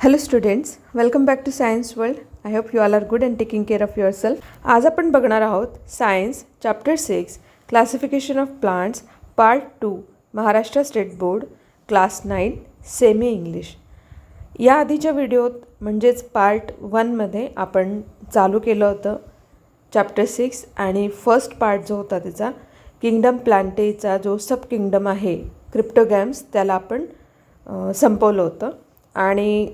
Hello students, welcome back to science world. I hope you all are good and taking care of your self. आज आपण बघणार आहोत science chapter 6 classification of plants part 2 Maharashtra state board class 9 semi English. या आधीच्या व्हिडिओत म्हणजेच part 1मध्ये आपण चालू केलं होतं चॅप्टर 6 आणि फर्स्ट पार्ट जो होता त्याचा किंगडम प्लांटेचा जो सब किंगडम आहे क्रिप्टोगॅम्स त्याला आपण संपवलं होतं. आणि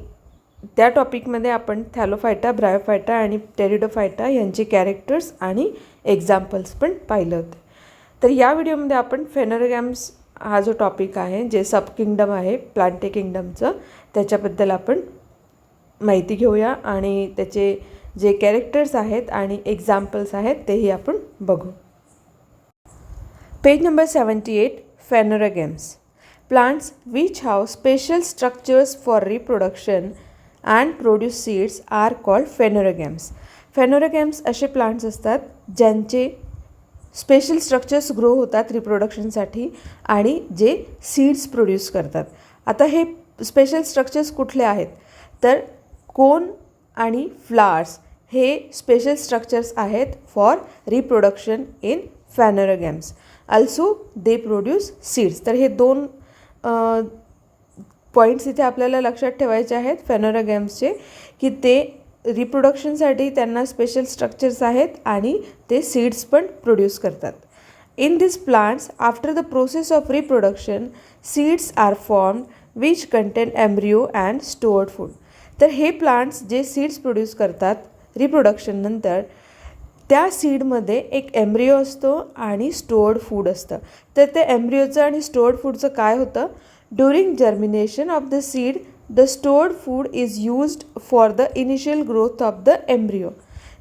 त्या टॉपिकमध्ये आपण थॅलोफायटा, ब्रायोफायटा आणि टेरिडोफायटा यांचे कॅरेक्टर्स आणि एक्झाम्पल्स पण पाहिलं होते. तर या व्हिडिओमध्ये आपण फेनोरोगॅम्स हा जो टॉपिक आहे जे सब किंगडम आहे प्लांटे किंगडमचं त्याच्याबद्दल आपण माहिती घेऊया आणि त्याचे जे कॅरेक्टर्स आहेत आणि एक्झाम्पल्स आहेत तेही आपण बघू. Page number 78 फेनोरोगॅम्स. Plants which have special structures for reproduction and produce seeds are called phanerogams. Phanerogams असे प्लांट्स असतात ज्यांचे स्पेशल स्ट्रक्चर्स ग्रो होतात रिप्रोडक्शनसाठी आणि जे सीड्स प्रोड्यूस करतात. आता हे स्पेशल स्ट्रक्चर्स कुठले आहेत तर कोन आणि फ्लावर्स हे स्पेशल स्ट्रक्चर्स आहेत for reproduction in phanerogams. Also they produce seeds. तर हे दोन पॉईंट्स इथे आपल्याला लक्षात ठेवायचे आहेत फेनोरोगॅम्सचे की ते रिप्रोडक्शनसाठी त्यांना स्पेशल स्ट्रक्चर्स आहेत आणि ते सीड्स पण प्रोड्यूस करतात. In this plants after the process of reproduction seeds are formed which contain embryo and stored food. तर हे प्लांट्स जे सीड्स प्रोड्यूस करतात रिप्रोडक्शननंतर त्या सीडमध्ये एक एम्ब्रियो असतो आणि स्टोअर्ड फूड असतं. तर ते एम्ब्रियोचं आणि स्टोअर्ड फूडचं काय होतं, during germination of the seed the stored food is used for the initial growth of the embryo.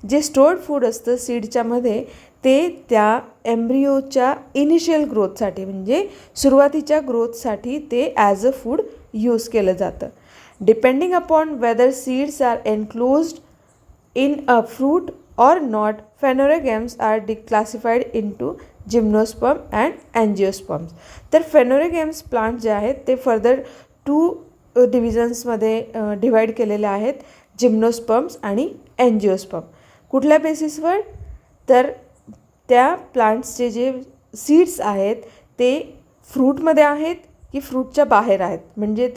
जे स्टोअर्ड फूड असतं सीडच्यामध्ये ते त्या एम्ब्रियोच्या इनिशियल ग्रोथसाठी म्हणजे सुरुवातीच्या ग्रोथसाठी ते ॲज अ फूड यूज केलं जातं. Depending upon whether seeds are enclosed in a fruit or not, phanerogams are declassified into gymnosperm and angiosperms. तर फेनोरोगॅम्स प्लांट जे आहेत ते फर्दर 2 डिव्हिजन्समध्ये डिवाईड केलेले आहेत, जिम्नोस्पर्म्स आणि एन्जिओस्पर्म. कुठल्या बेसिसवर तर त्या प्लांट्सचे जे सीड्स आहेत ते फ्रूटमध्ये आहेत की फ्रूटच्या बाहेर आहेत, म्हणजे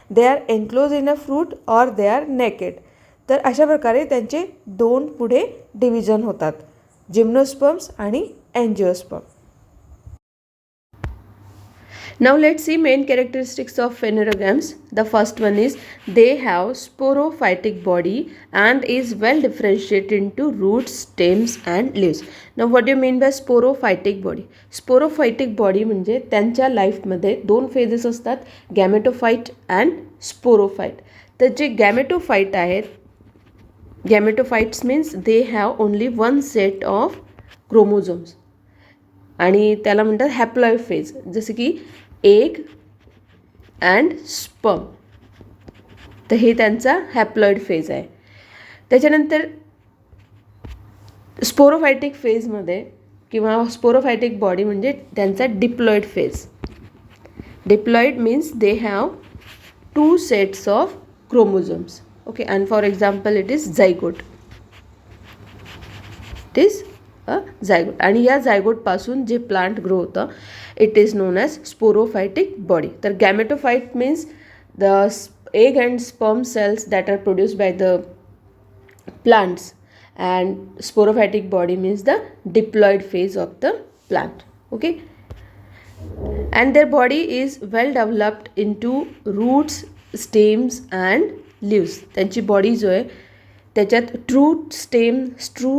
they are enclose in a fruit or they are naked. तर अशा प्रकारे त्यांचे 2 पुढे डिव्हिजन होतात, जिम्नोस्पर्म्स आणि एन्जिओस्पर्म. Now let's see main characteristics of phanerogams. The first one is they have sporophytic body and is well differentiated into roots, stems and leaves. Now what do you mean by sporophytic body? Sporophytic body म्हणजे त्यांच्या लाईफमध्ये 2 phases असतात, गॅमेटोफाइट and sporophyte. तर जे gametophyte आहेत, gametophytes means they have only 1 set of chromosomes आणि त्याला म्हणतात हॅप्लॉइड फेज, जसं की एग अँड स्पर्म. तर हे त्यांचा हॅप्लॉइड फेज आहे. त्याच्यानंतर स्पोरोफायटिक फेजमध्ये किंवा स्पोरोफायटिक बॉडी म्हणजे त्यांचा diploid phase. Diploid means they have 2 sets of chromosomes. Okay, and for example it is zygote. It is a zygote आणि या zygote पासून जे प्लांट ग्रो होतं it is known as sporophytic body. तर गॅमेटोफाइट means the egg and sperm cells that are produced by the plants and sporophytic body means the diploid phase of the plant. Okay, and their body is well developed into roots, stems and leaves. त्यांची body जो आहे त्याच्यात true stem, true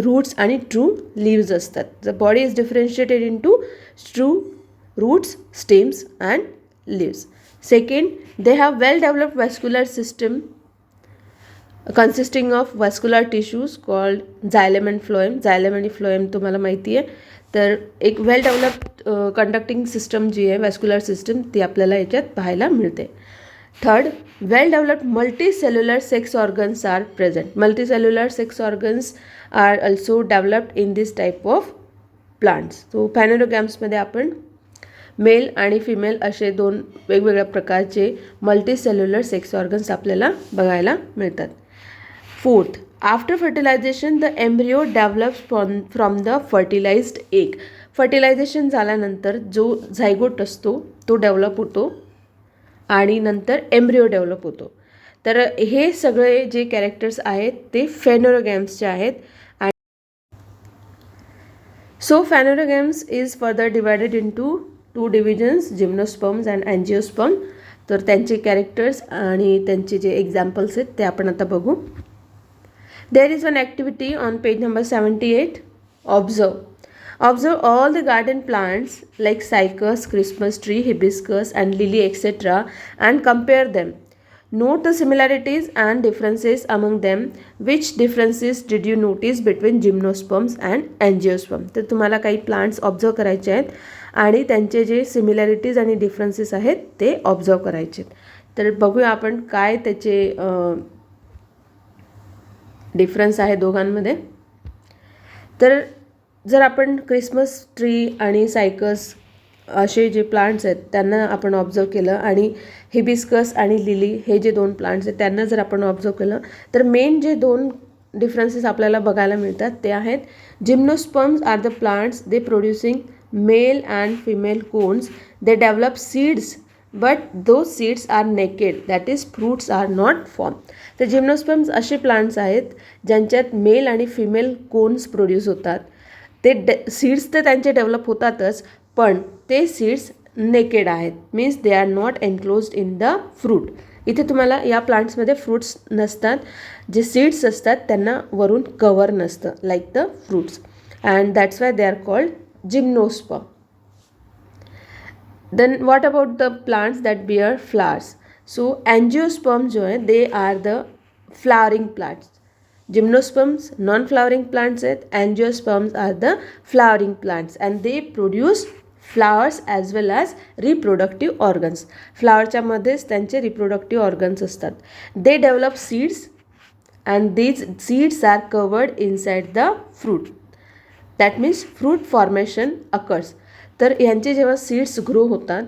roots आणि true leaves असतात. The body is differentiated into true roots, stems and leaves. Second, they have well developed vascular system consisting of vascular tissues called xylem and phloem. Xylem आणि phloem तुम्हाला माहिती आहे. तर एक well developed conducting system जी आहे vascular system ती आपल्याला याच्यात पाहायला मिळते. Third, well-developed multicellular sex organs are present. Multicellular sex organs are also developed in this type of plants. So, phanerogams मध्ये आपण मेल आणि फिमेल असे दोन वेगवेगळ्या प्रकारचे मल्टीसेल्युलर सेक्स ऑर्गन्स आपल्याला बघायला मिळतात. Fourth, after fertilization the embryo develops from the fertilized egg. Fertilization झाल्यानंतर जो झायगोट असतो तो डेव्हलप होतो आणि नंतर एम्ब्रियो डेव्हलप होतो. तर हे सगळे जे कॅरेक्टर्स आहेत ते फेनोरोगॅम्सचे आहेत. So phanerogams is further divided into two divisions, gymnosperms and angiosperm. तर त्यांचे कॅरेक्टर्स आणि त्यांचे जे एक्झाम्पल्स आहेत ते आपण आता बघू. There is one activity on page number 78. Observe all the garden plants like cycas, Christmas tree, hibiscus and lily etc. and compare them. Note the similarities and differences among them. Which differences did you notice between gymnosperms and angiosperm? तर तुम्हाला काही plants observe करायचे आहेत आणि त्यांचे जे similarities आणि differences आहेत ते ऑब्झर्व करायचे आहेत. तर बघूया आपण काय त्याचे डिफरन्स आहे दोघांमध्ये. तर जर आपण क्रिसमस ट्री आणि सायकस असे जे प्लांट्स आहेत त्यांना आपण ऑब्झर्व केलं आणि हिबिस्कस आणि लिली हे जे दोन प्लांट्स आहेत त्यांना जर आपण ऑब्झर्व केलं तर मेन जे दोन डिफरन्सेस आपल्याला बघायला मिळतात ते आहेत gymnosperms are the plants they producing male and female cones. They develop seeds but those seeds are naked, that is fruits are not form. तर जिम्नोस्पर्म्स असे प्लांट्स आहेत ज्यांच्यात मेल आणि फिमेल कोन्स प्रोड्यूस होतात. ते सीड्स तर त्यांचे develop होतातच पण ते सीड्स नेकेड आहेत, means they are not enclosed in the fruit. इथे तुम्हाला या प्लांट्समध्ये फ्रूट्स नसतात, जे सीड्स असतात त्यांना वरून कवर नसतं like the fruits and that's why they are called gymnosperm. Then what about the plants that bear flowers. So angiosperm जो आहे they are the flowering plants. Gymnosperms non-flowering plants आहेत, angiosperms are the flowering plants and they produce flowers as well as reproductive organs. फ्लावरच्या मध्येच त्यांचे reproductive organs असतात. They develop seeds and these seeds are covered inside the fruit. That means fruit formation occurs. तर यांचे जेव्हा seeds grow होतात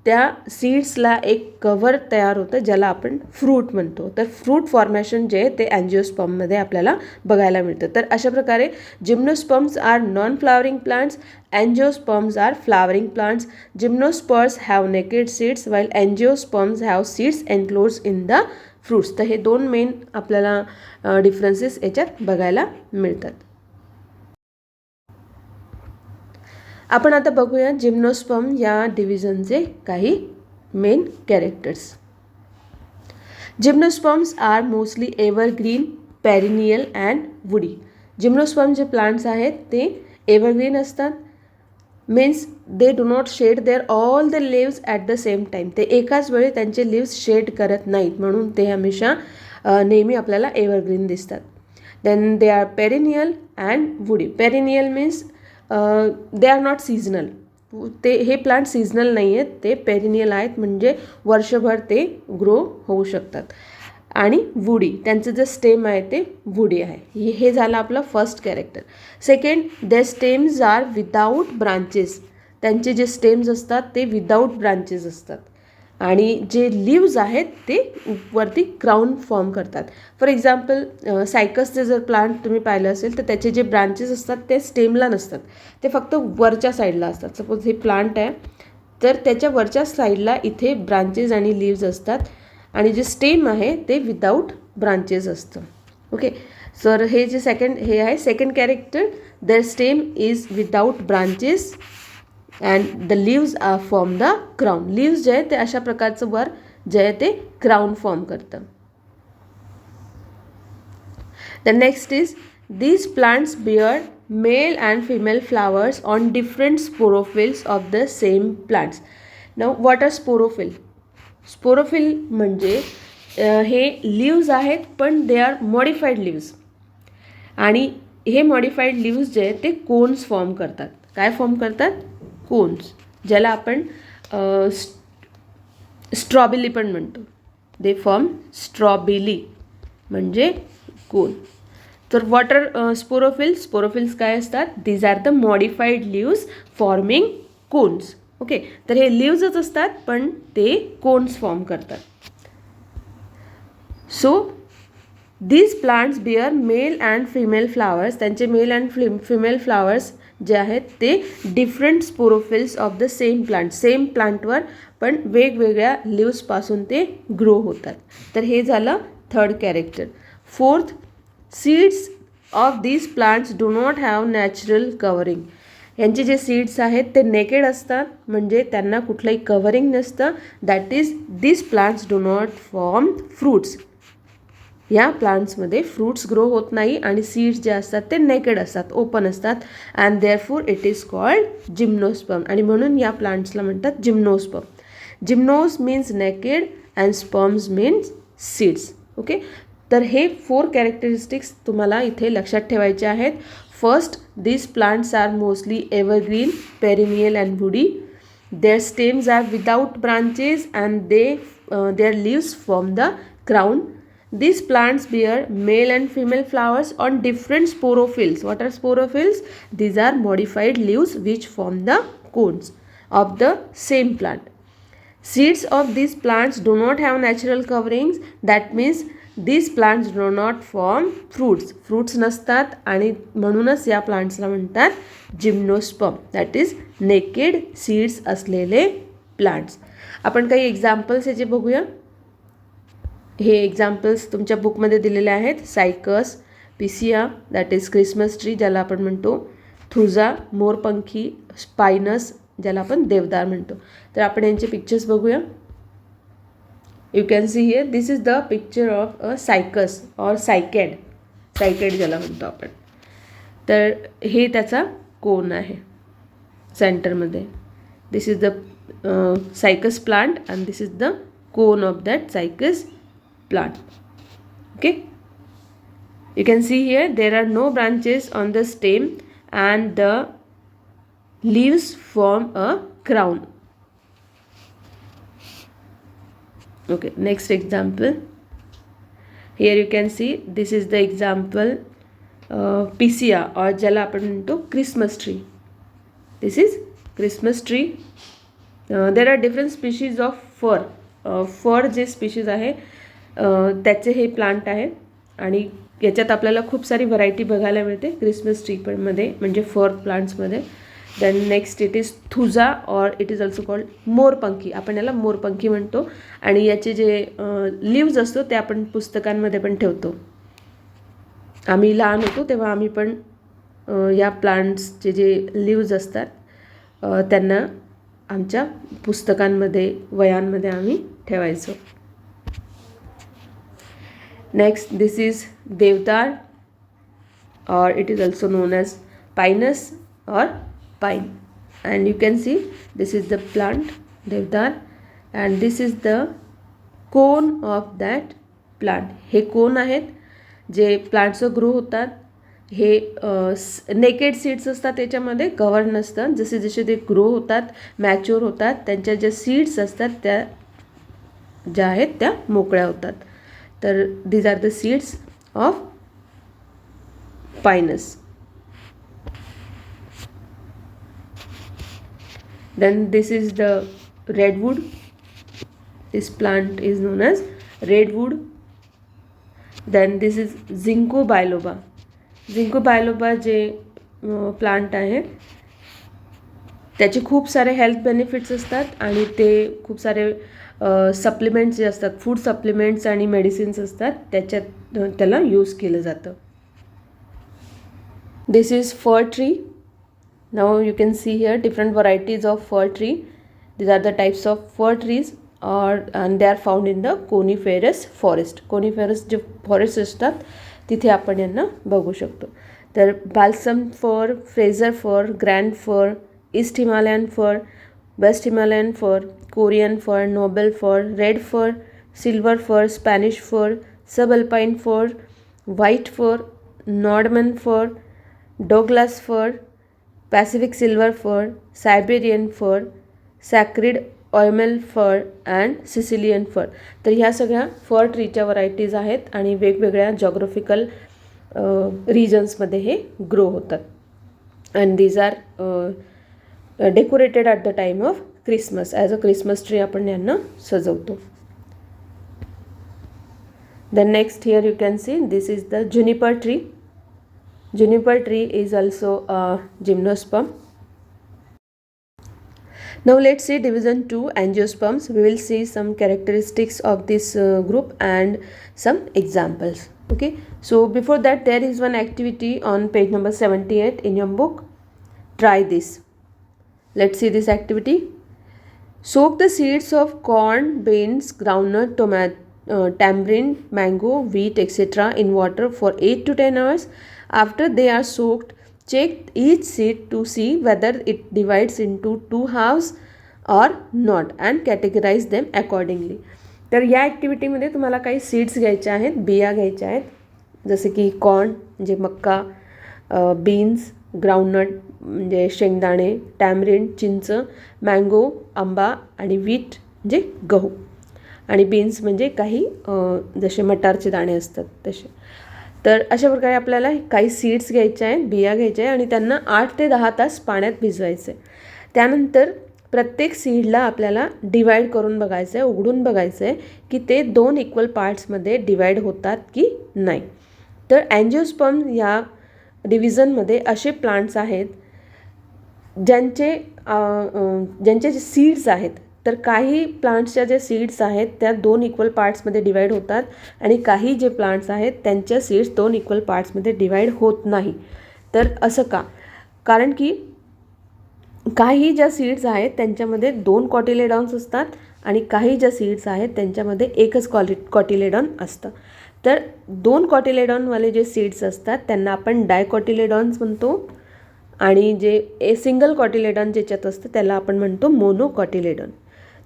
त्या सीड्सला एक cover तयार होतं ज्याला आपण फ्रूट म्हणतो. तर फ्रूट फॉर्मेशन जे आहे ते अँजिओस्पर्ममध्ये आपल्याला बघायला मिळतं. तर अशा प्रकारे gymnosperms are non flowering plants, angiosperms are flowering plants. Gymnosperms have naked seeds while angiosperms have seeds enclosed in the fruits. तर हे दोन मेन आपल्याला डिफरन्सेस याच्यात बघायला मिळतात. आपण आता बघूया जिम्नोस्पर्म या डिव्हिजनचे काही main characters. Gymnosperms are mostly evergreen, perennial and woody. Gymnosperm जे प्लांट्स आहेत ते एव्हरग्रीन असतात, means they do not shed their all the leaves at the same time. ते एकाच वेळी त्यांचे लिव्स शेड करत नाहीत म्हणून ते हमेशा नेहमी आपल्याला एव्हरग्रीन दिसतात. Then they are perennial and woody. Perennial means they are not seasonal. ते हे प्लांट सीझनल नाही आहेत, ते पेरिनियल आहेत म्हणजे वर्षभर ते ग्रो होऊ शकतात. आणि वुडी त्यांचं जे स्टेम आहे ते वुडी आहे. हे झालं आपलं फर्स्ट कॅरेक्टर. सेकंड, दे स्टेम्स आर विदाऊट ब्रांचेस. त्यांचे जे स्टेम्स असतात ते विदाऊट ब्रांचेस असतात आणि जे लिव्ज आहेत ते वरती क्राऊन फॉर्म करतात. फॉर एक्झाम्पल सायकसचे जर प्लांट तुम्ही पाहिलं असेल तर त्याचे जे ब्रांचेस असतात ते स्टेमला नसतात, ते फक्त वरच्या साईडला असतात. सपोज हे प्लांट आहे तर त्याच्या वरच्या साईडला इथे ब्रांचेस आणि लिव्ज असतात आणि जे स्टेम आहे ते विदाऊट ब्रांचेस असतं. ओके, सर हे जे हे आहे second character. There stem is without branches and the leaves are form the crown. Leaves जे आहे ते अशा प्रकारचं वर जे आहे ते क्राऊन फॉर्म करतं. The next is these plants bear male and female flowers on different sporophylls of the same plants. Now what are sporophyll? Sporophyll म्हणजे हे लिव्ज आहेत पण दे आर मॉडिफाईड लिव्ज आणि हे मॉडिफाईड लिव्ज जे आहेत ते कोन्स फॉर्म करतात. काय फॉर्म करतात? कोन्स, ज्याला आपण स्ट्रॉबेली पण म्हणतो. दे फॉर्म स्ट्रॉबेली म्हणजे कोन. तर व्हॉट आर स्पोरोफिल्स? स्पोरोफिल्स काय असतात? These are the modified leaves forming cones. Okay, तर हे लिव्हजच असतात पण ते कोन्स फॉर्म करतात. So these plants bear male and female flowers. त्यांचे मेल अँड फिमेल फ्लावर्स जे आहेत ते different sporophylls of the same plant, same प्लांटवर पण वेगवेगळ्या लिव्सपासून ते ग्रो होतात. तर हे झालं third character. Fourth, seeds of these plants do not have natural covering. यांचे जे सीड्स आहेत ते नेकेड असतात, म्हणजे त्यांना कुठलंही कव्हरिंग नसतं. That is these plants do not form fruits. या प्लांट्समध्ये फ्रूट्स ग्रो होत नाही आणि सीड्स जे असतात ते नेकेड असतात, ओपन असतात. And therefore it is called gymnosperm. आणि म्हणून या प्लांट्सला म्हणतात gymnosperm. जिम्नोस means naked and sperms means seeds. Okay, तर हे 4 कॅरेक्टरिस्टिक्स तुम्हाला इथे लक्षात ठेवायचे आहेत. First, these plants are mostly evergreen, perennial and woody. Their stems are without branches and their leaves form the crown. These plants bear male and female flowers on different sporophylls. What are sporophylls? These are modified leaves which form the cones of the same plant. Seeds of these plants do not have natural coverings. That means these plants do not form fruits. Fruits नसतात आणि म्हणूनच या प्लांट्सला म्हणतात gymnosperm. That is naked seeds असलेले plants. आपण काही examples याचे बघूया. हे एक्झाम्पल्स तुमच्या बुकमध्ये दिलेले आहेत. सायकस, पिसिया दॅट इज क्रिसमस ट्री ज्याला आपण म्हणतो, थुजा मोरपंखी, स्पायनस ज्याला आपण देवदार म्हणतो. तर आपण यांचे पिक्चर्स बघूया. You can see here, this is the picture of a cycas or cycad. Cycad ज्याला म्हणतो आपण. तर हे त्याचा कोन आहे सेंटरमध्ये. This is the cycas plant and this is the cone of that cycas plant. Okay, you can see here there are no branches on the stem and the leaves form a crown. Okay, next example. Here you can see this is the example Picea or ज्याला आपण म्हणतो Christmas tree. This is Christmas tree. There are different species of fir. Fir जे species आहे त्याचे हे plant आहे आणि याच्यात आपल्याला खूप सारी व्हरायटी बघायला मिळते क्रिसमस ट्री पण मध्ये, म्हणजे फर प्लांट्समध्ये. Then next it is thuja और it is also called morpankhi. आपण याला मोरपंखी म्हणतो आणि याचे जे लिव्ज असतो ते आपण पुस्तकांमध्ये पण ठेवतो. आम्ही लहान होतो तेव्हा आम्ही पण या प्लांट्सचे जे लिव्ज असतात त्यांना आमच्या पुस्तकांमध्ये वह्यांमध्ये आम्ही ठेवायचो. नेक्स्ट दिस इज देवदार और it is also known as pinus और pine. And you can see this is the plant devdar and this is the cone of that plant. हे कोन आहेत जे प्लांट्सवर ग्रो होतात. हे नेकेड सीड्स असतात, त्याच्यामध्ये कव्हर नसतं. जसे जसे ते ग्रो होतात, मॅच्युअर होतात, त्यांच्या ज्या सीड्स असतात त्या ज्या आहेत त्या मोकळ्या होतात. तर these are the seeds of Pinus. Then this is the redwood. This plant is known as redwood. Then this is Ginkgo biloba. Ginkgo biloba जे प्लांट आहे त्याचे खूप सारे हेल्थ बेनिफिट्स असतात आणि ते खूप सारे सप्लिमेंट्स जे असतात, फूड सप्लिमेंट्स आणि मेडिसिन्स असतात त्याच्यात त्याला यूज केलं जातं. This is fir tree. Now you can see here different varieties of fir tree. These are the types of fir trees and they are found in the coniferous forest. Coniferous जे forest असतात तिथे आपण यांना बघू शकतो. तर balsam fir, Fraser fir, grand fir, East Himalayan fir, West Himalayan fir, Korean fir, noble fir, red fir, silver fir, Spanish fir, subalpine fir, white fir, Nordman fir, Douglas fir, Pacific silver fir, Siberian fir, sacred oimel fir and Sicilian fir. तर ह्या सगळ्या fur ट्रीच्या varieties आहेत आणि वेगवेगळ्या geographical रिजन्समध्ये हे grow होतात. And these are decorated at the time of Christmas, as a Christmas tree आपण यांना सजवतो. Then next here you can see this is the juniper tree. Juniper tree is also a gymnosperm. Now let's see division 2, angiosperms. We will see some characteristics of this group and some examples. Okay, so before that there is one activity on page number 78 in your book. Try this. Let's see this activity. Soak the seeds of corn, beans, groundnut, tomato, tamarind, mango, wheat, etc. in water for 8 to 10 hours. After they are soaked, check each seed to see whether it divides into 2 halves or not and categorize them accordingly. तर या ॲक्टिव्हिटीमध्ये तुम्हाला काही seeds घ्यायच्या आहेत, बिया घ्यायच्या आहेत, जसे की कॉर्न म्हणजे मक्का, बीन्स ग्राउंडनट म्हणजे शेंगदाणे, टॅमरिंड चिंच, मँगो आंबा आणि व्हीट म्हणजे गहू आणि बीन्स म्हणजे काही जसे मटारचे दाणे असतात तसे. तर अशा प्रकारे आपल्याला काही सीड्स घ्यायचे आहेत, बिया घ्यायच्या आहे आणि त्यांना 8 ते 10 तास पाण्यात भिजवायचे. त्यानंतर प्रत्येक सीडला आपल्याला डिवाईड करून बघायचं आहे, उघडून बघायचं आहे की ते 2 इक्वल पार्ट्समध्ये डिवाईड होतात की नाही. तर अँजिओस्पर्म या डिव्हिजनमध्ये असे प्लांट्स आहेत ज्यांचे जे सीड्स आहेत, तर काही प्लांट्सच्या जे सीड्स आहेत त्या 2 इक्वल पार्ट्समध्ये डिवाईड होतात आणि काही जे प्लांट्स आहेत त्यांच्या सीड्स 2 इक्वल पार्ट्समध्ये डिवाईड होत नाही. तर असं का? कारण की काही ज्या सीड्स आहेत त्यांच्यामध्ये 2 कॉटिलेडॉन्स असतात आणि काही ज्या सीड्स आहेत त्यांच्यामध्ये एकच कॉटिलेडॉन असतं. तर 2 कॉटिलेडॉनवाले जे सीड्स असतात त्यांना आपण डायकॉटिलेडॉन्स म्हणतो आणि जे सिंगल कॉटिलेडॉन ज्याच्यात असतं त्याला आपण म्हणतो मोनोकॉटिलेडॉन.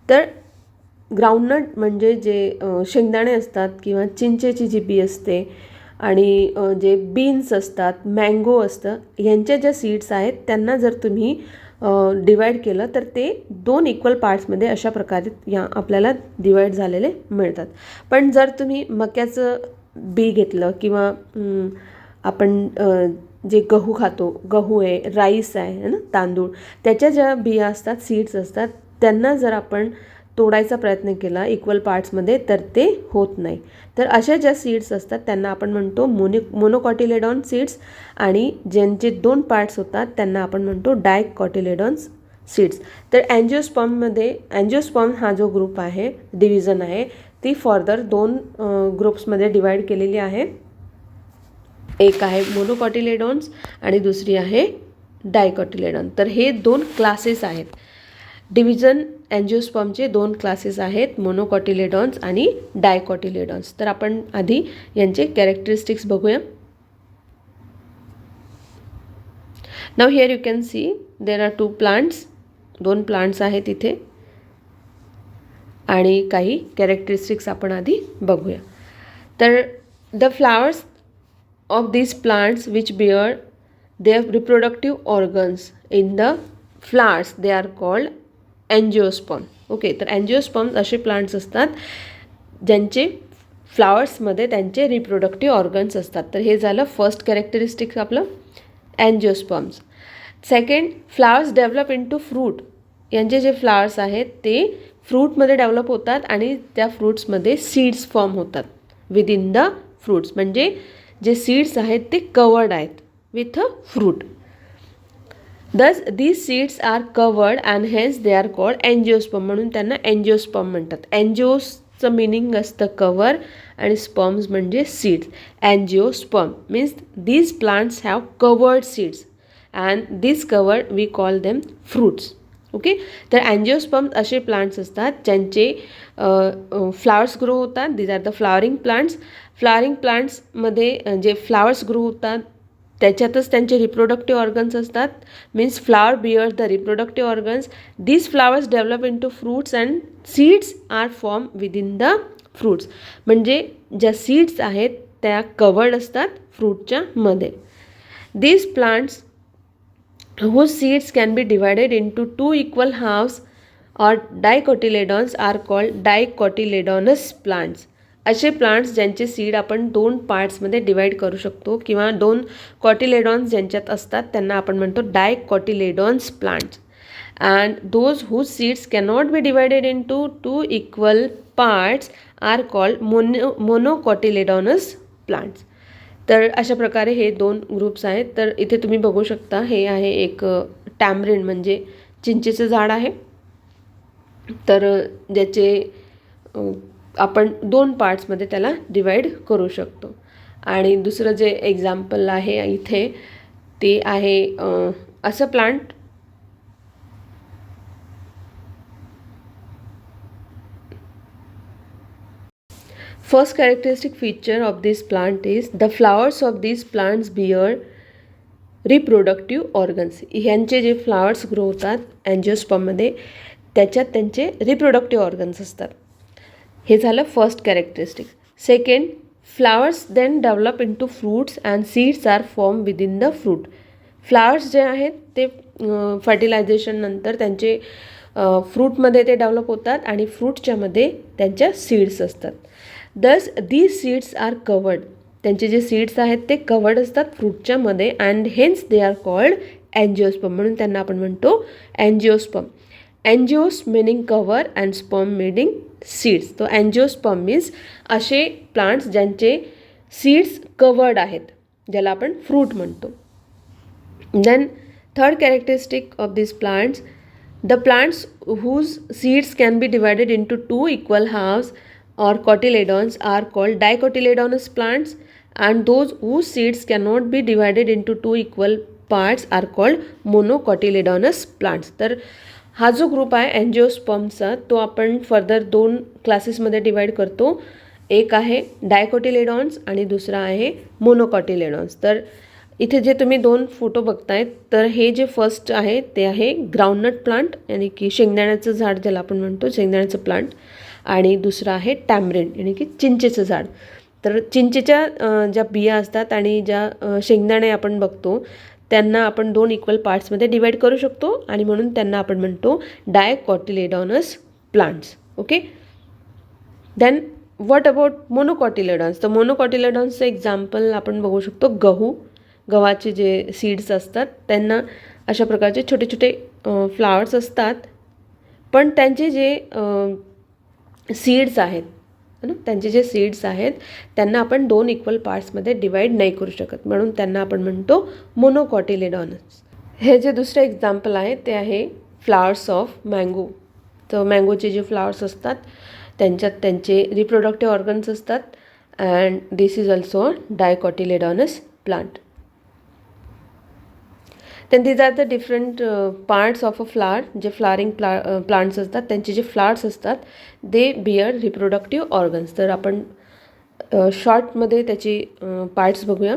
तर ग्राउंडनट म्हणजे जे शेंगदाणे असतात किंवा चिंचेची जी बी असते आणि जे बीन्स असतात, मँगो असतं, ह्यांच्या ज्या सीड्स आहेत त्यांना जर तुम्ही डिवाईड केलं तर ते 2 इक्वल पार्ट्समध्ये अशा प्रकारे आपल्याला डिवाईड झालेले मिळतात. पण जर तुम्ही मक्याचं बी घेतलं किंवा आपण जे गहू खातो, गहू आहे, राईस आहे ना, तांदूळ, त्याच्या ज्या बिया असतात, सीड्स असतात, त्यांना जर आपण तोडायचा प्रयत्न केला इक्वल पार्ट्समध्ये तर ते होत नाही. तर अशा ज्या सीड्स असतात त्यांना आपण म्हणतो मोनोकॉटिलेडॉन सीड्स आणि ज्यांचे 2 पार्ट्स होतात त्यांना आपण म्हणतो डायकॉटिलेडॉन सीड्स. तर अँजिओस्पर्म हा जो ग्रुप आहे, डिव्हिजन आहे, ती फर्दर 2 ग्रुप्समध्ये डिवाईड केलेली आहे. एक आहे मोनोकॉटिलेडॉन्स आणि दुसरी आहे डायकॉटिलेडॉन. तर हे 2 क्लासेस आहेत. डिव्हिजन अँजिओस्पर्मचे 2 क्लासेस आहेत, मोनोकॉटिलेडॉन्स आणि डायकॉटिलेडॉन्स. तर आपण आधी यांचे कॅरेक्टरिस्टिक्स बघूया. Now here you can C there are 2 plants, 2 plants आहेत इथे आणि काही कॅरेक्टरिस्टिक्स आपण आधी बघूया. तर the flowers of these plants which bear their reproductive organs in the flowers they are called angiosperm. Okay, तर अँजिओस्पर्म्स असे प्लांट्स असतात ज्यांचे फ्लावर्समध्ये त्यांचे रिप्रोडक्टिव्ह ऑर्गन्स असतात. तर हे झालं फर्स्ट कॅरेक्टरिस्टिक्स आपलं अँजिओस्पर्म्स. Second, flowers develop into fruit. यांचे जे फ्लावर्स आहेत ते फ्रूटमध्ये डेव्हलप होतात आणि त्या फ्रूट्समध्ये सीड्स फॉर्म होतात विद इन द फ्रूट्स. म्हणजे जे सीड्स आहेत ते कवर्ड आहेत with a fruit. Thus these seeds are covered and hence they are called angiosperm. म्हणून त्यांना अँजिओस्पर्म म्हणतात. अँजिओसचं मिनिंग असतं कवर आणि स्पर्म्स म्हणजे seeds. Angiosperm means these plants have covered seeds and this covered we call them fruits. Okay, तर angiosperm असे plants असतात ज्यांचे फ्लावर्स ग्रो होतात. These are the flowering plants. Flowering प्लांट्समध्ये जे फ्लावर्स ग्रो होतात त्याच्यातच त्यांचे रिप्रोडक्टिव्ह ऑर्गन्स असतात. Means flower bears the reproductive organs. These flowers develop into fruits and seeds are form within the fruits. म्हणजे ज्या सीड्स आहेत त्या कवर्ड असतात फ्रूटच्या मध्ये. These plants whose seeds can be divided into 2 equal halves or dicotyledons are called dicotyledonous plants. असे plants ज्यांचे seed आपण 2 पार्ट्समध्ये डिवाईड करू शकतो किंवा 2 कॉटिलेडॉन्स ज्यांच्यात असतात त्यांना आपण म्हणतो डायकॉटिलेडॉन्स plants. and those whose seeds cannot be divided into two equal parts are called monocotyledonous plants. तर अशा प्रकारे हे दोन ग्रुप्स आहेत. तर इथे तुम्ही बघू शकता, हे आहे एक टॅमरिन म्हणजे चिंचेचं झाड आहे. तर ज्याचे आपण दोन पार्ट्समध्ये त्याला डिवाईड करू शकतो. आणि दुसरं जे एक्झाम्पल आहे इथे ते आहे असं plant. First characteristic feature of this plant is the flowers of these plants bear reproductive organs. ह्यांचे जे फ्लावर्स ग्रो होतात अँजिओस्पर्ममध्ये त्याच्यात त्यांचे रिप्रोडक्टिव्ह ऑर्गन्स असतात. हे झालं first characteristic. Second, flowers then develop into fruits and seeds are form within the fruit. Flowers जे आहेत ते फर्टिलायझेशन नंतर त्यांचे फ्रूटमध्ये ते डेव्हलप होतात आणि फ्रूटच्यामध्ये त्यांच्या सीड्स असतात. दस दीज सीड्स आर कवर्ड. त्यांचे जे सीड्स आहेत ते कवर्ड असतात फ्रूटच्या मध्ये and hence they are called angiosperm. म्हणून त्यांना आपण म्हणतो angiosperm. Angios meaning cover and sperm meaning seeds. तो अँजिओस्पर्म मीन्स असे प्लांट्स ज्यांचे सीड्स कवर्ड आहेत, ज्याला आपण फ्रूट म्हणतो. Then third characteristic of this plants, the plants whose seeds can be divided into two equal halves or cotyledons are called dicotyledonous plants, and those whose seeds cannot be divided into two equal parts are called monocotyledonous plants. तर हा जो group आहे अँजिओस्पर्मचा तो आपण further दोन क्लासेसमध्ये divide करतो. एक आहे डायकोटिलेडॉन्स आणि दुसरा आहे मोनोकॉटिलेडॉन्स. तर इथे जे तुम्ही दोन फोटो बघतायत तर हे जे फर्स्ट आहे ते आहे ग्राउंडनट प्लांट यानी की शेंगदाण्याचं झाड ज्याला आपण म्हणतो, शेंगदाण्याचं प्लांट. आणि दुसरं आहे टॅमरिन यानी की चिंचेचं झाड. तर चिंचेच्या ज्या बिया असतात आणि ज्या शेंगदाणे आपण बघतो त्यांना आपण दोन इक्वल पार्ट्समध्ये डिवाईड करू शकतो आणि म्हणून त्यांना आपण म्हणतो dicotyledonous plants. Okay. Then what about monocotyledons. तर मोनोकॉटिलेडॉन्सचं एक्झाम्पल आपण बघू शकतो गहू. गव्हाचे जे सीड्स असतात त्यांना अशा प्रकारचे छोटे छोटे फ्लावर्स असतात, पण त्यांचे जे सीड्स आहेत ना, त्यांचे जे सीड्स आहेत त्यांना आपण दोन इक्वल पार्ट्समध्ये डिवाईड नाही करू शकत, म्हणून त्यांना आपण म्हणतो मोनोकॉटिलेडॉनस. हे जे दुसरं एक्झाम्पल आहे ते आहे फ्लावर्स ऑफ मँगो. तर मँगोचे जे फ्लावर्स असतात त्यांच्यात त्यांचे रिप्रोडक्टिव्ह ऑर्गन्स असतात and this is also dicotyledonous plant. then these are the different parts of a flower. जे फ्लॉवरिंग प्लांट्स असतात त्यांचे जे फ्लावर्स असतात दे बिअर रिप्रोडक्टिव्ह ऑर्गन्स. तर आपण शॉर्टमध्ये त्याची पार्ट्स बघूया.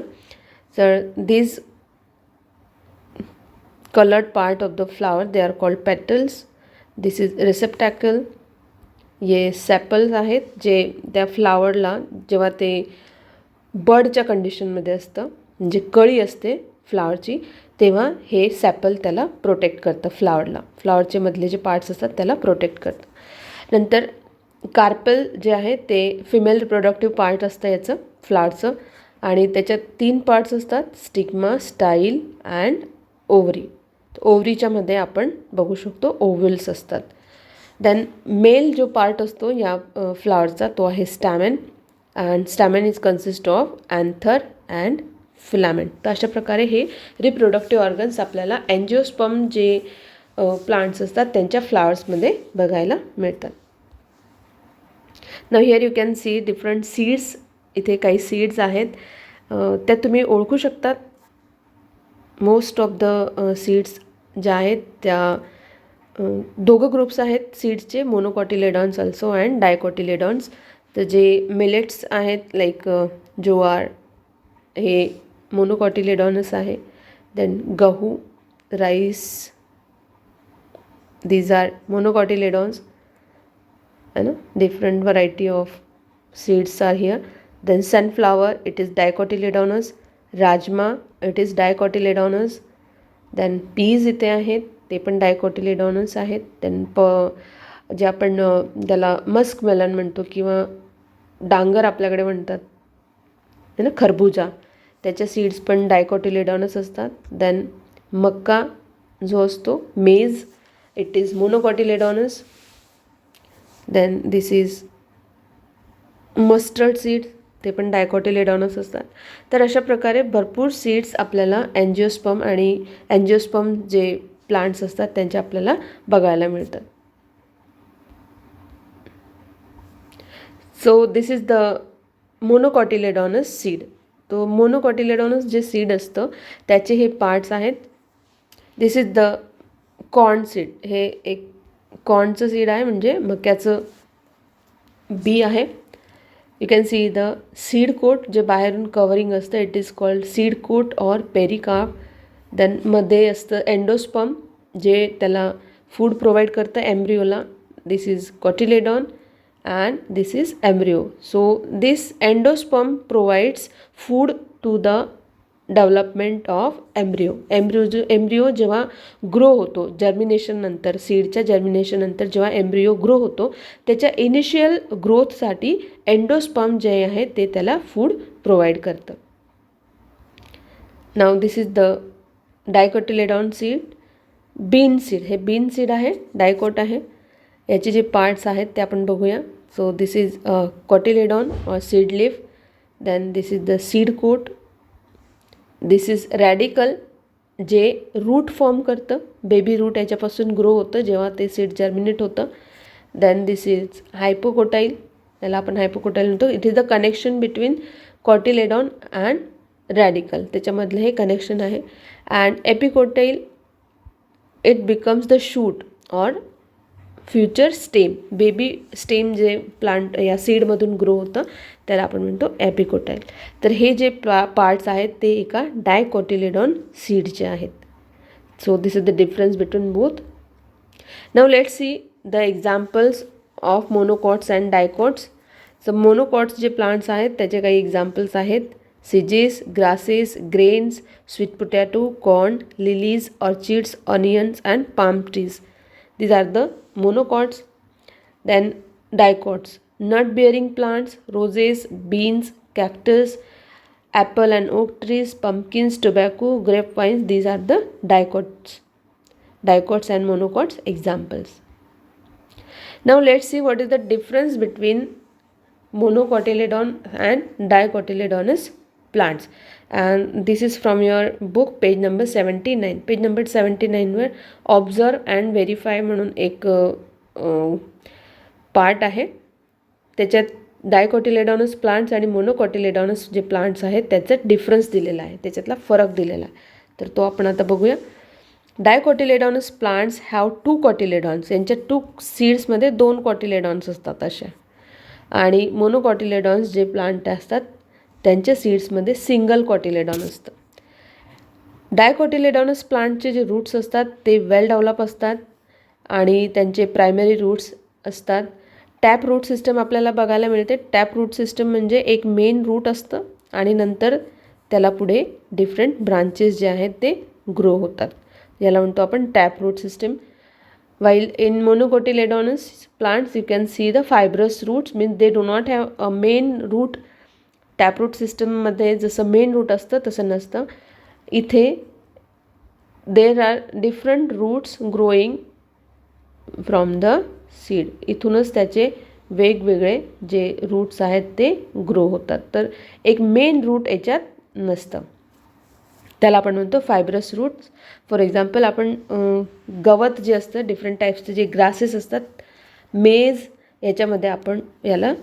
तर these colored part of the flower they are called petals. this is receptacle. ये सॅपल्स आहेत जे त्या फ्लावरला जेव्हा ते बडच्या कंडिशनमध्ये असतं म्हणजे कळी असते फ्लावरची तेव्हा हे सॅपल त्याला प्रोटेक्ट करतं फ्लावरला. फ्लावरचे मधले जे पार्ट्स असतात त्याला प्रोटेक्ट करतं. नंतर कार्पेल जे आहे ते फिमेल रिप्रोडक्टिव्ह पार्ट असतं याचं फ्लावरचं आणि त्याच्यात तीन पार्ट्स असतात स्टिग्मा, स्टाईल अँड ओव्हरी. ओव्हरीच्यामध्ये आपण बघू शकतो ओव्हल्स असतात. देन मेल जो पार्ट असतो या फ्लावरचा तो आहे stamen and stamen is consist of anther and filament. तर अशा प्रकारे हे रिप्रोडक्टिव्ह ऑर्गन्स आपल्याला अँजिओस्पर्म जे प्लांट्स असतात त्यांच्या फ्लावर्समध्ये बघायला मिळतात. Now here you can see different seeds. इथे काही सीड्स आहेत त्या तुम्ही ओळखू शकतात. मोस्ट ऑफ द सीड्स ज्या आहेत त्या दोघं ग्रुप्स आहेत सीड्सचे, मोनोकॉटिलेडॉन्स ऑल्सो अँड डायकॉटिलेडॉन्स. तर जे मिलेट्स आहेत लाईक ज्वार हे मोनोकॉटिलेडॉनस आहे. देन गहू, राईस दीज आर मोनोकॉटिलेडॉन्स है ना. Different variety of seeds are here. Then sunflower it is dicotyledonous. Rajma it is dicotyledonous. Then peas इथे आहेत ते पण डायकॉटिलेडॉनस आहेत. देन जे आपण त्याला मस्क मेलन म्हणतो किंवा डांगर आपल्याकडे म्हणतात है ना, खरबुजा, त्याच्या सीड्स पण डायकॉटिलेडॉनस असतात. देन मक्का जो असतो, maize it is monocotyledonous. Then this is mustard seeds, ते पण डायकॉटिलेडॉनस असतात. तर अशा प्रकारे भरपूर सीड्स आपल्याला अँजिओस्पर्म आणि अँजिओस्पर्म जे प्लांट्स असतात त्यांचे आपल्याला बघायला मिळतात. So this is the monocotyledonous seed. तो मोनोकॉटिलेडॉनस जे सीड असतं त्याचे हे पार्ट्स आहेत. This is the corn seed. हे एक कॉर्नचं सीड आहे, म्हणजे मक्याचं बी आहे. You can see the seed coat जे बाहेरून कवरिंग असतं, it is called seed coat or pericarp. Then मध्ये असतं एंडोस्पर्म जे त्याला फूड प्रोव्हाइड करतं एम्ब्रिओला. This is cotyledon and this is embryo. So this endosperm provides food to the development of embryo. embryo जेव्हा ग्रो होतो germination नंतर, सीडच्या germination नंतर जेव्हा एम्ब्रियो ग्रो होतो त्याच्या इनिशियल ग्रोथसाठी एंडोस्पर्म जे आहे ते त्याला फूड प्रोव्हाइड करतं. Now this is the dicotyledon seed. Bean seed, हे बीन सीड आहे, डायकॉट आहे. याचे जे पार्ट्स आहेत ते आपण बघूया. So this is cotyledon or seed leaf. Then this is the seed coat. This is radicle जे रूट फॉर्म करतं, बेबी रूट याच्यापासून ग्रो होतं जेव्हा ते सीड जर्मिनेट होतं. देन दिस इज हायपोकोटाईल, त्याला आपण हायपोकोटाईल म्हणतो. It is the connection between cotyledon and radical, त्याच्यामधलं हे कनेक्शन आहे. And epicotyl, it becomes the shoot or future stem. Baby stem जे प्लांट या सीडमधून ग्रो होतं त्याला आपण म्हणतो एपिकोटाईल. तर हे जे पार्ट्स आहेत ते एका डायकॉटिलेडॉन सीडचे आहेत. So this is the difference between both. Now let's see the examples of monocots and dicots. So monocots जे प्लांट्स आहेत त्याचे काही एक्झाम्पल्स आहेत. सीजेस, grasses, grains, sweet potato, corn, lilies, orchids, onions and palm trees. These are the monocots. Then dicots, nut bearing plants, roses, beans, cactus, apple and oak trees, pumpkins, tobacco, grapevines. These are the dicots. Dicots and monocots examples. Now let's see what is the difference between monocotyledon and dicotyledonous plants. And this is from your book page number 79. Page number 79वर observe and verify म्हणून एक part आहे. त्याच्यात डायकॉटिलेडॉनस plants आणि मोनोकॉटिलेडॉनस जे plants आहेत त्याच्यात difference दिलेला आहे, त्याच्यातला फरक दिलेला आहे. तर तो आपण आता बघूया. डायकॉटिलेडॉनस प्लांट्स हॅव 2 कॉटिलेडॉन्स. यांच्या 2 सीड्समध्ये 2 कॉटिलेडॉन्स असतात अशा. आणि मोनोकॉटिलेडॉन्स जे प्लांट असतात त्यांच्या सीड्समध्ये सिंगल कॉटिलेडॉन असतं. डायकॉटिलेडॉनस प्लांटचे जे रूट्स असतात ते वेल डेव्हलप असतात आणि त्यांचे प्रायमरी रूट्स असतात. टॅप रूट सिस्टम आपल्याला बघायला मिळते. टॅप रूट सिस्टम म्हणजे एक मेन रूट असतं आणि नंतर त्याला पुढे डिफरंट ब्रांचेस जे आहेत ते ग्रो होतात. याला म्हणतो आपण tap root system. While in monocotyledonous plants you can see the fibrous roots, means they do not have a main root. Taproot सिस्टममध्ये जसं मेन रूट असतं तसं नसतं. इथे there are different roots growing from the seed. इथूनच त्याचे वेगवेगळे जे रूट्स आहेत ते ग्रो होतात. तर एक मेन रूट याच्यात नसतं, त्याला आपण म्हणतो फायब्रस रूट्स. फॉर एक्झाम्पल आपण गवत जे असतं, डिफरंट टाईप्सचे जे ग्रासेस असतात, मेज, याच्यामध्ये आपण याला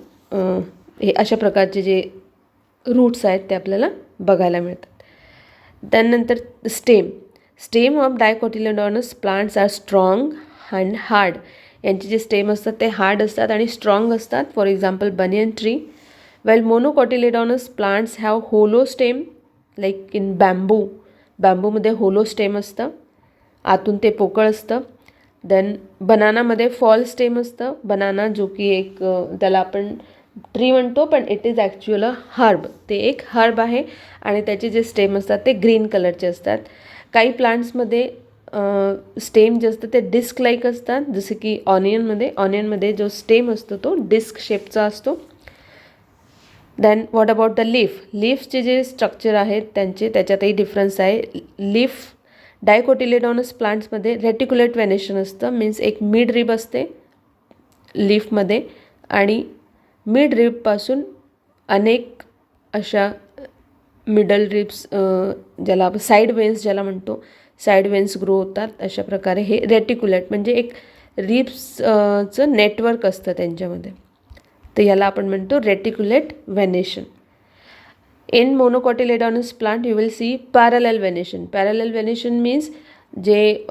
हे अशा प्रकारचे जे रूट्स आहेत ते आपल्याला बघायला मिळतात. त्यानंतर stem of dicotyledonous plants are strong and hard. यांचे जे स्टेम असतात ते हार्ड असतात आणि स्ट्रॉंग असतात. For example banyan tree. Well monocotyledonous plants have hollow stem like in बॅम्बूमध्ये होलो स्टेम असतं, आतून ते पोकळ असतं. देन बनानामध्ये फॉल स्टेम असतं. बनाना जो की एक त्याला आपण ट्री म्हणतो पण it is actual a herb. ते एक हर्ब आहे आणि त्याचे जे स्टेम असतात ते ग्रीन कलरचे असतात. काही प्लांट्समध्ये स्टेम जे असतं ते डिस्क लाईक असतात, जसे की ऑनियनमध्ये जो स्टेम असतो तो डिस्क शेपचा असतो. देन व्हॉट अबाउट द लीफचे जे स्ट्रक्चर आहेत त्याच्यातही डिफरन्स आहे. लीफ डायकोटिलेडॉनस प्लांट्समध्ये रेटिक्युलेट व्हेनेशन असतं, मीन्स एक मिड रिब असते लीफमध्ये आणि मिड रिबपासून अनेक अशा मिडल रिब्स ज्याला आपण साईड वेन्स ज्याला म्हणतो, साईड वेन्स ग्रो होतात. अशा प्रकारे हे रेटिक्युलेट म्हणजे एक रिब्सचं नेटवर्क असतं त्यांच्यामध्ये, तर याला आपण म्हणतो reticulate venation. In monocotyledonous plant you will see parallel venation. Parallel venation means जे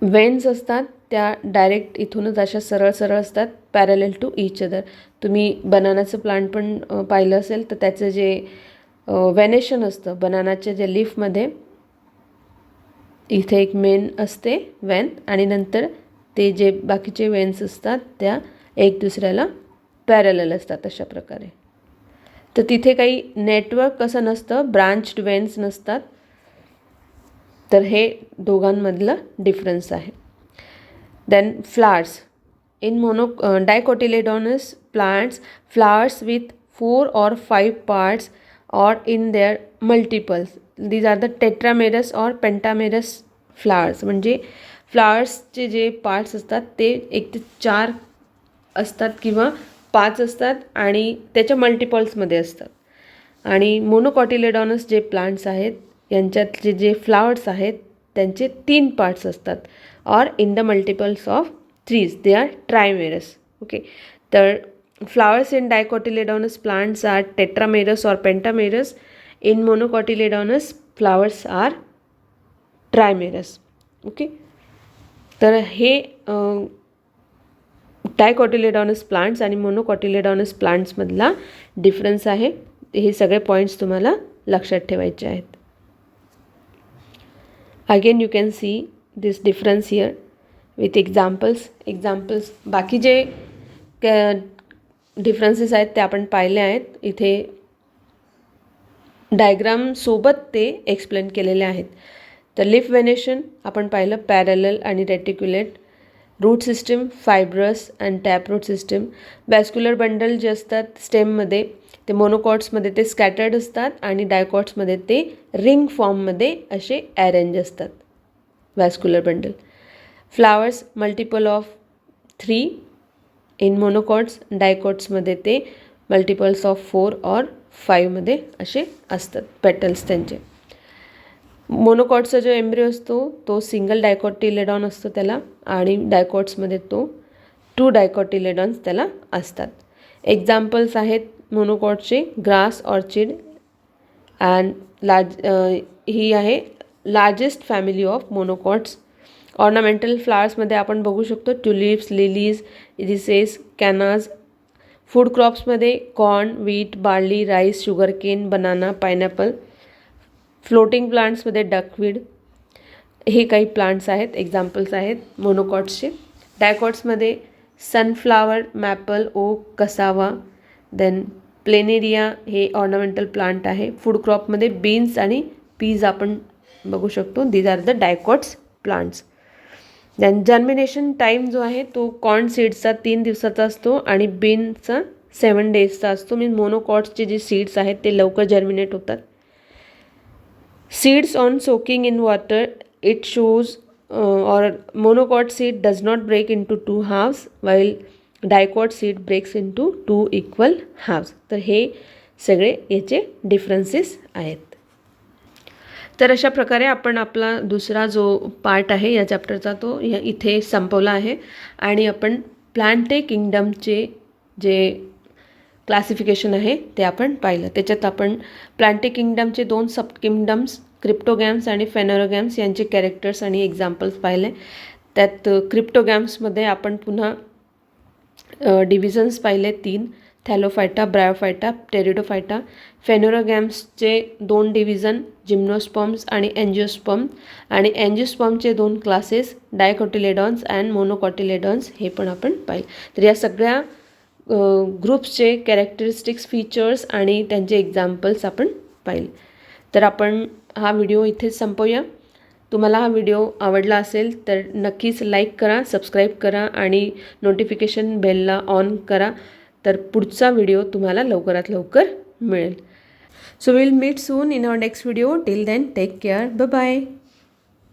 वेन्स असतात त्या डायरेक्ट इथूनच अशा सरळ सरळ असतात, पॅरलल टू ईच अदर. तुम्ही बनानाचं प्लांट पण पाहिलं असेल तर त्याचं जे व्हेनेशन असतं बनानाच्या जे लीफमध्ये, इथे एक मेन असते वेन आणि नंतर ते जे बाकीचे वेन्स असतात त्या एक दुसऱ्याला पॅरलल असतात अशा प्रकारे. तर तिथे काही नेटवर्क असं नसतं, ब्रांच्ड वेन्स नसतात. तर हे दोघांमधलं डिफरन्स आहे. Then flowers. In dicotyledonous plants, flowers with 4 or 5 parts or in their multiples. These are the tetramerous or pentamerous flowers. म्हणजे फ्लावर्सचे जे पार्ट्स असतात ते 1 ते 4 असतात किंवा 5 असतात आणि त्याच्या मल्टिपल्समध्ये असतात. आणि मोनोकॉटिलेडॉनस जे प्लांट्स आहेत यांच्यातले जे फ्लावर्स आहेत त्यांचे 3 पार्ट्स असतात, or in the multiples of 3 they are trimerous. Okay, तर flowers in dicotyledonous plants are tetramerous or pentamerous. In monocotyledonous flowers are trimerous. Okay, तर हे डायकोटिलेडॉनस प्लांट्स आणि मोनोकॉटिलेडॉनस प्लांट्समधला डिफरन्स आहे. हे सगळे पॉईंट्स तुम्हाला लक्षात ठेवायचे आहेत. Again you can see this difference here with examples. बाकी जे डिफरन्सेस आहेत ते आपण पाहिले आहेत. इथे डायग्रामसोबत ते एक्सप्लेन केलेले आहेत. तर लिफ व्हेनेशन आपण पाहिलं, पॅरलल आणि reticulate. Root system fibrous and taproot system. Vascular bundle जे असतात स्टेममध्ये ते मोनोकॉट्समध्ये ते स्कॅटर्ड असतात आणि डायकॉट्समध्ये ते रिंग फॉर्ममध्ये असे अरेंज असतात vascular bundle. Flowers multiple of 3 in monocots, डायकॉट्समध्ये ते मल्टिपल्स ऑफ 4 और 5 मध्ये असे असतात पेटल्स त्यांचे. मोनोकॉटचा जो एम्ब्रिओ असतो तो सिंगल डायकॉटिलेडॉन असतो त्याला, आणि डायकॉट्समध्ये तो 2 डायकॉटिलेडॉन्स त्याला असतात. एक्झाम्पल्स आहेत मोनोकॉटचे ग्रास ऑर्चिड अँड ही आहे largest family of monocots. Ornamental फ्लावर्समध्ये आपण बघू शकतो tulips, lilies, irises, cannas. Food क्रॉप्समध्ये corn, wheat, barley, rice, sugarcane, banana, pineapple. Floating प्लांट्समध्ये डकवीड. हे काही प्लांट्स आहेत, एक्झाम्पल्स आहेत मोनोकॉट्सचे. डायकॉट्समध्ये sunflower, maple, oak, cassava. Then प्लेनेरिया हे ऑर्नामेंटल प्लांट आहे. फूड क्रॉपमध्ये बीन्स आणि पीज आपण बघू शकतो. These are the dicots plants. Then germination time जो आहे तो कॉर्न सीड्सचा 3 दिवसाचा असतो आणि बीनचा 7 डेजचा असतो. मीन मोनोकॉट्सचे जे सीड्स आहेत ते लवकर जर्मिनेट होतात. Seeds on soaking in water it shows और monocot seed does not break into 2 halves while dicot seed breaks into 2 equal halves. तर हे सगळे याचे डिफरन्सेस आहेत. तर अशा प्रकारे आपण आपला दुसरा जो पार्ट आहे या चॅप्टरचा तो इथे संपवला आहे आणि आपण प्लांटे किंगडमचे जे क्लासिफिकेशन आहे ते आपण पाहिलं. त्याच्यात आपण प्लांटे किंगडमचे 2 सब किंगडम्स क्रिप्टोगॅम्स आणि फेनोरोगॅम्स यांचे कॅरेक्टर्स आणि एक्झाम्पल्स पाहिले. त्यात क्रिप्टोगॅम्समध्ये आपण पुन्हा डिव्हिजन्स पाहिले 3, थॅलोफायटा, ब्रायोफायटा, टेरिडोफायटा. फेनोरोगॅम्सचे 2 डिव्हिजन जिम्नोस्पर्म्स आणि एन्जिओस्पर्म, आणि एन्जिओस्पर्मचे 2 क्लासेस डायकोटिलेडॉन्स अँड मोनोकॉटिलेडॉन्स हे पण आपण पाहिले. तर या सगळ्या ग्रुप्सचे कॅरेक्टरिस्टिक्स, फीचर्स आणि त्यांचे एक्झाम्पल्स आपण पाहिले. तर आपण हा व्हिडिओ इथेच संपवूया. तुम्हाला हा व्हिडिओ आवडला असेल तर नक्कीच लाईक करा, सबस्क्राईब करा आणि नोटिफिकेशन बेलला ऑन करा. तर पुढचा व्हिडिओ तुम्हाला लवकरात लवकर मिळेल. So we'll meet soon in our next video. Till then, take care. Bye bye.